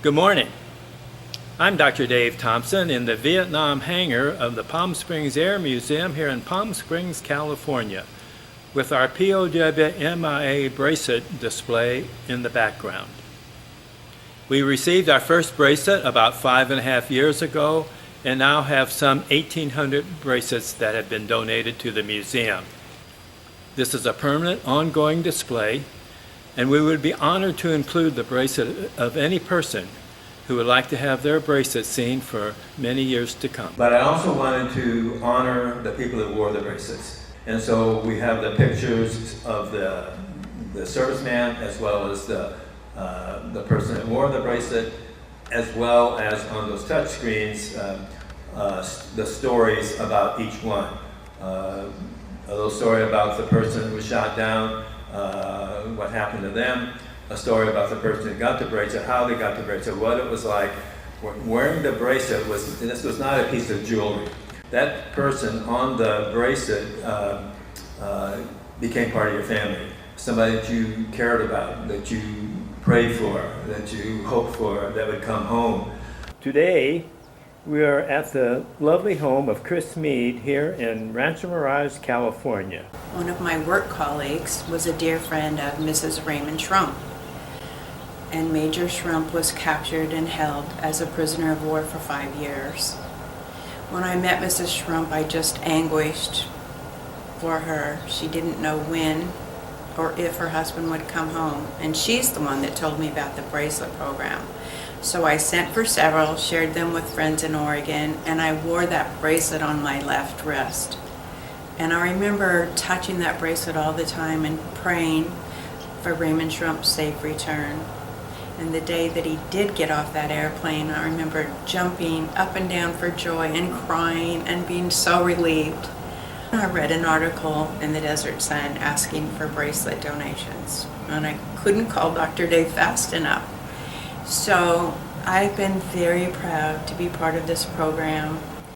Good morning. I'm Dr. Dave Thompson in the Vietnam hangar of the Palm Springs Air Museum here in Palm Springs, California, with our POW MIA bracelet display in the background. We received our first bracelet about 5.5 years ago and now have some 1,800 bracelets that have been donated to the museum. This is a permanent, ongoing display, and we would be honored to include the bracelet of any person who would like to have their bracelet seen for many years to come. But I also wanted to honor the people that wore the bracelets. And so we have the pictures of the serviceman as well as the person that wore the bracelet, as well as on those touch screens, the stories about each one. A little story about the person who was shot down, what happened to them, a story about the person who got the bracelet, how they got the bracelet, what it was like. Wearing the bracelet this was not a piece of jewelry. That person on the bracelet became part of your family. Somebody that you cared about, that you prayed for, that you hoped for, that would come home. Today, we are at the lovely home of Chris Mead here in Rancho Mirage, California. One of my work colleagues was a dear friend of Mrs. Raymond Schrump, and Major Schrump was captured and held as a prisoner of war for 5 years. When I met Mrs. Schrump, I just anguished for her. She didn't know when or if her husband would come home, and she's the one that told me about the bracelet program. So I sent for several, shared them with friends in Oregon, and I wore that bracelet on my left wrist. And I remember touching that bracelet all the time and praying for Raymond Schrump's safe return. And the day that he did get off that airplane, I remember jumping up and down for joy and crying and being so relieved. I read an article in the Desert Sun asking for bracelet donations, and I couldn't call Dr. Dave fast enough. So I've been very proud to be part of this program,